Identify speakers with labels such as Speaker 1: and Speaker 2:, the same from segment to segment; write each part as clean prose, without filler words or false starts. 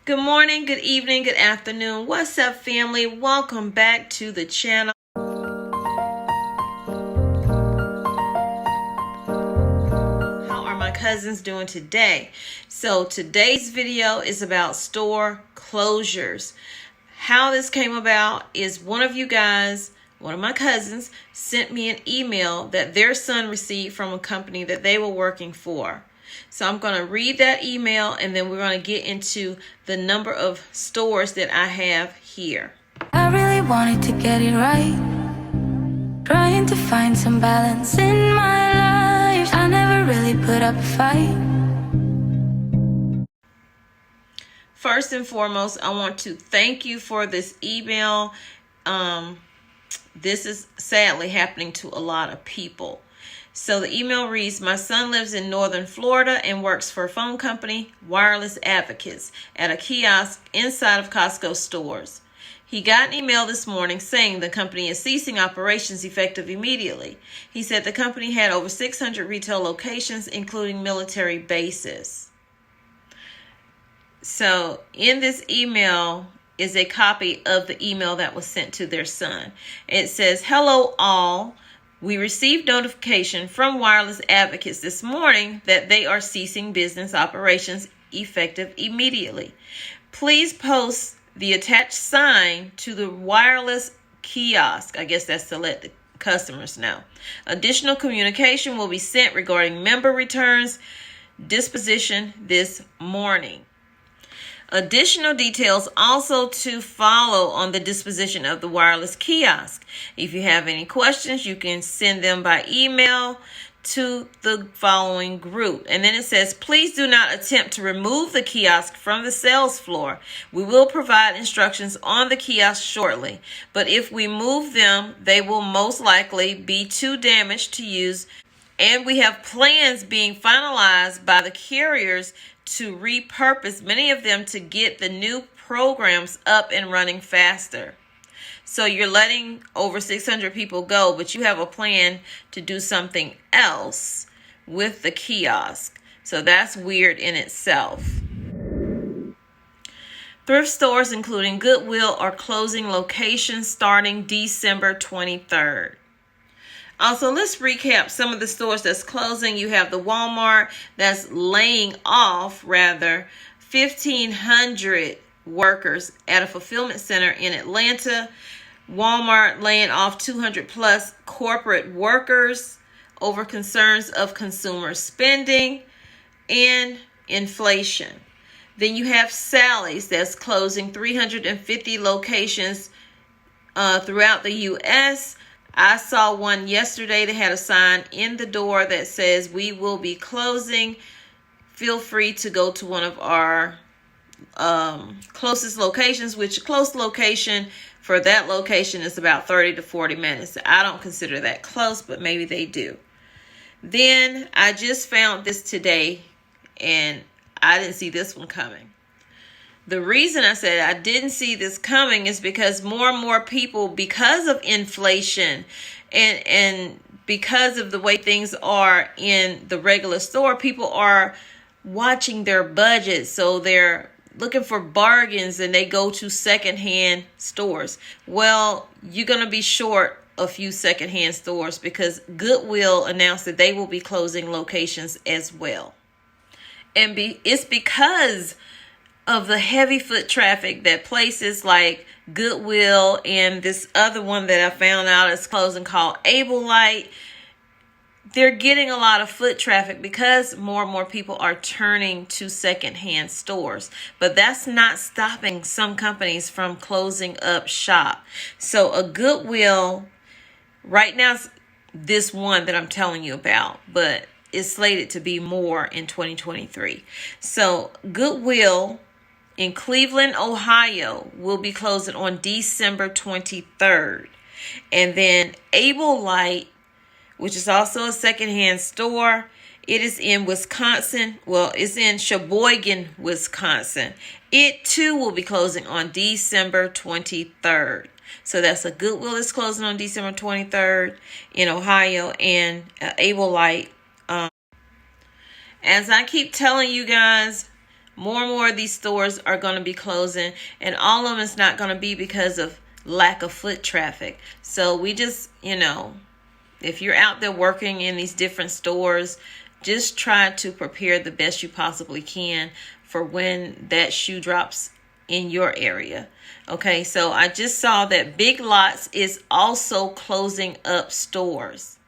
Speaker 1: Good morning, good evening, good afternoon. What's up, family? Welcome back to the channel. How are my cousins doing today? So today's video is about store closures. How this came about is one of my cousins sent me an email that their son received from a company that they were working for. So I'm going to read that email and then we're going to get into the number of stores that I have here.
Speaker 2: I really wanted to get it right, trying to find some balance in my life. I never really put up a fight.
Speaker 1: First and foremost, I want to thank you for this email. This is sadly happening to a lot of people. So the email reads, my son lives in northern Florida and works for a phone company, Wireless Advocates, at a kiosk inside of Costco stores. He got an email this morning saying the company is ceasing operations effective immediately. He said the company had over 600 retail locations, including military bases. So in this email is a copy of the email that was sent to their son. It says, hello all. We received notification from Wireless Advocates this morning that they are ceasing business operations effective immediately. Please post the attached sign to the wireless kiosk. I guess that's to let the customers know. Additional communication will be sent regarding member returns disposition this morning. Additional details also to follow on the disposition of the wireless kiosk. If you have any questions, you can send them by email to the following group. And then it says, please do not attempt to remove the kiosk from the sales floor. We will provide instructions on the kiosk shortly, but if we move them, they will most likely be too damaged to use. And we have plans being finalized by the carriers to repurpose many of them to get the new programs up and running faster. So you're letting over 600 people go, but you have a plan to do something else with the kiosk. So that's weird in itself. Thrift stores, including Goodwill, are closing locations starting December 23rd. Also, let's recap some of the stores that's closing. You have the Walmart that's laying off, 1,500 workers at a fulfillment center in Atlanta. Walmart laying off 200 plus corporate workers over concerns of consumer spending and inflation. Then you have Sally's that's closing 350 locations throughout the U.S. I saw one yesterday that had a sign in the door that says, we will be closing. Feel free to go to one of our closest locations, which close location for that location is about 30 to 40 minutes. I don't consider that close, but maybe they do. Then I just found this today and I didn't see this one coming. The reason I said I didn't see this coming is because more and more people, because of inflation and because of the way things are in the regular store, people are watching their budget. So they're looking for bargains and they go to secondhand stores. Well, you're going to be short a few secondhand stores because Goodwill announced that they will be closing locations as well. And it's because of the heavy foot traffic that places like Goodwill and this other one that I found out is closing called Ablelight, they're getting a lot of foot traffic because more and more people are turning to secondhand stores. But that's not stopping some companies from closing up shop. So a Goodwill, right now, this one that I'm telling you about, but it's slated to be more in 2023. So Goodwill in Cleveland, Ohio, will be closing on December 23rd. And then Ablelight, which is also a secondhand store, it is in Wisconsin. Well, it's in Sheboygan, Wisconsin. It too will be closing on December 23rd. So that's a Goodwill that's closing on December 23rd in Ohio, and Ablelight. As I keep telling you guys, More and more of these stores are going to be closing, and all of them is not going to be because of lack of foot traffic. So we just, if you're out there working in these different stores, just try to prepare the best you possibly can for when that shoe drops in your area. Okay, so I just saw that Big Lots is also closing up stores.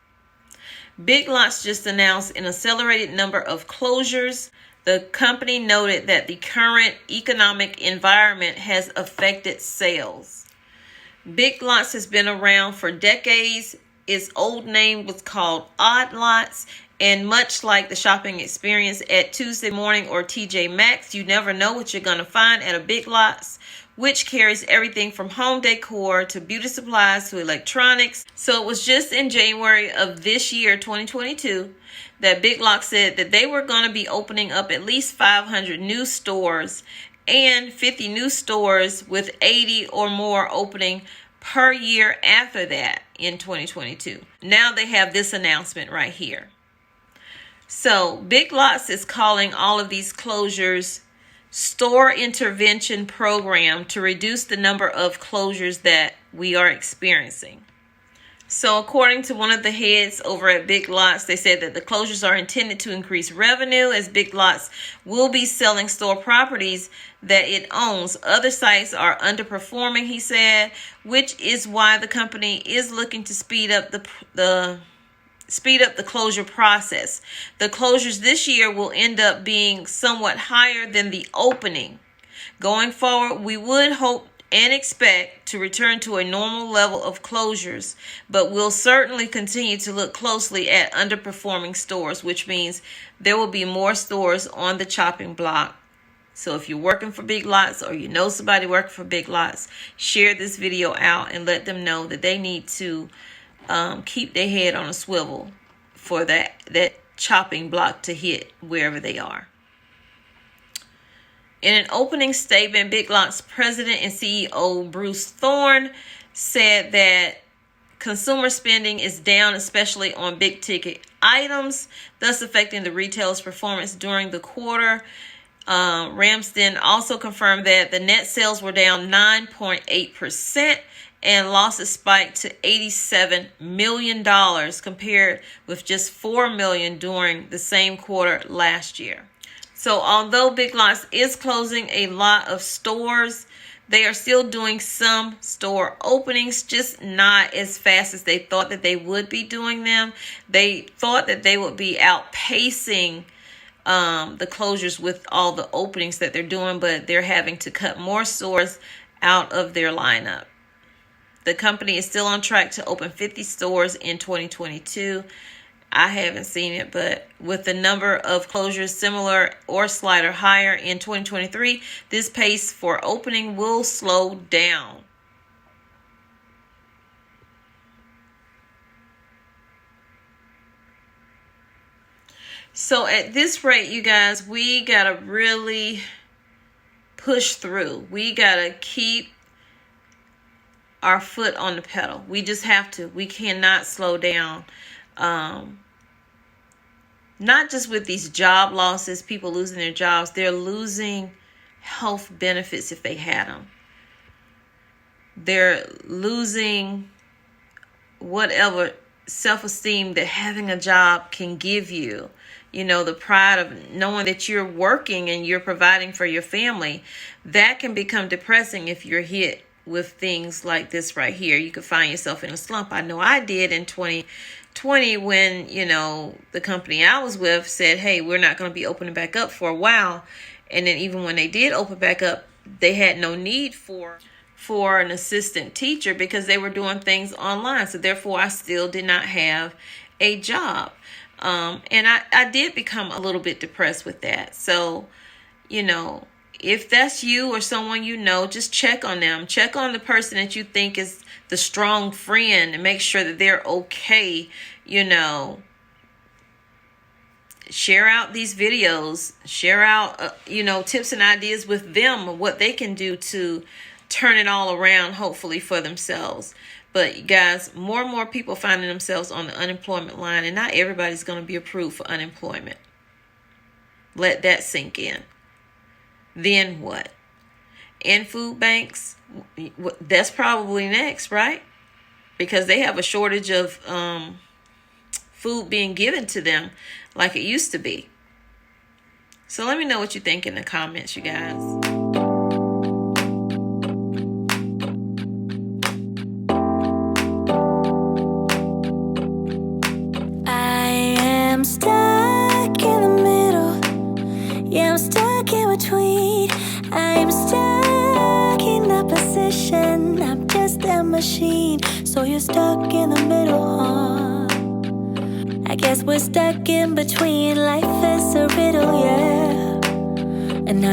Speaker 1: Big Lots just announced an accelerated number of closures. The company noted that the current economic environment has affected sales. Big Lots has been around for decades. Its old name was called Odd Lots, and much like the shopping experience at Tuesday Morning or TJ Maxx, you never know what you're going to find at a Big Lots, which carries everything from home decor to beauty supplies to electronics. So it was just in January of this year, 2022, that Big Lots said that they were going to be opening up at least 500 new stores and 50 new stores, with 80 or more opening per year after that in 2022. Now they have this announcement right here. So Big Lots is calling all of these closures store intervention program to reduce the number of closures that we are experiencing. So according to one of the heads over at Big Lots, they said that the closures are intended to increase revenue, as Big Lots will be selling store properties that it owns. Other sites are underperforming, he said, which is why the company is looking to speed up the closure process. The closures this year will end up being somewhat higher than the opening. Going forward, we would hope and expect to return to a normal level of closures, but we'll certainly continue to look closely at underperforming stores, which means there will be more stores on the chopping block. So if you're working for Big Lots, or you know somebody working for Big Lots, share this video out and let them know that they need to keep their head on a swivel for that chopping block to hit wherever they are. In an opening statement, Big Lots president and CEO Bruce Thorn said that consumer spending is down, especially on big ticket items, thus affecting the retailer's performance during the quarter. Ramsden also confirmed that the net sales were down 9.8%. and losses spiked to $87 million compared with just $4 million during the same quarter last year. So although Big Lots is closing a lot of stores, they are still doing some store openings, just not as fast as they thought that they would be doing them. They thought that they would be outpacing the closures with all the openings that they're doing, but they're having to cut more stores out of their lineup. The company is still on track to open 50 stores in 2022. I haven't seen it, but with the number of closures similar or slightly higher in 2023, this pace for opening will slow down. So at this rate, you guys, we got to really push through. We got to keep our foot on the pedal. We just have to. We cannot slow down. Not just with these job losses, people losing their jobs, they're losing health benefits if they had them. They're losing whatever self-esteem that having a job can give you. You know, the pride of knowing that you're working and you're providing for your family. That can become depressing if you're hit with things like this right here. You could find yourself in a slump. I know I did in 2020 when, the company I was with said, hey, we're not going to be opening back up for a while. And then even when they did open back up, they had no need for an assistant teacher because they were doing things online. So therefore, I still did not have a job. And I did become a little bit depressed with that. So, if that's you or someone just check on them. Check on the person that you think is the strong friend and make sure that they're okay. Share out these videos. Share out, tips and ideas with them of what they can do to turn it all around, hopefully, for themselves. But guys, more and more people finding themselves on the unemployment line, and not everybody's going to be approved for unemployment. Let that sink in. then what? And food banks, that's probably next, right? Because they have a shortage of food being given to them like it used to be. So let me know what you think in the comments, you guys.
Speaker 2: I'm stuck in the middle. Yeah, I'm stuck in between. I'm stuck in a position. I'm just a machine. So you're stuck in the middle, huh? I guess we're stuck in between. Life is a riddle, yeah. And now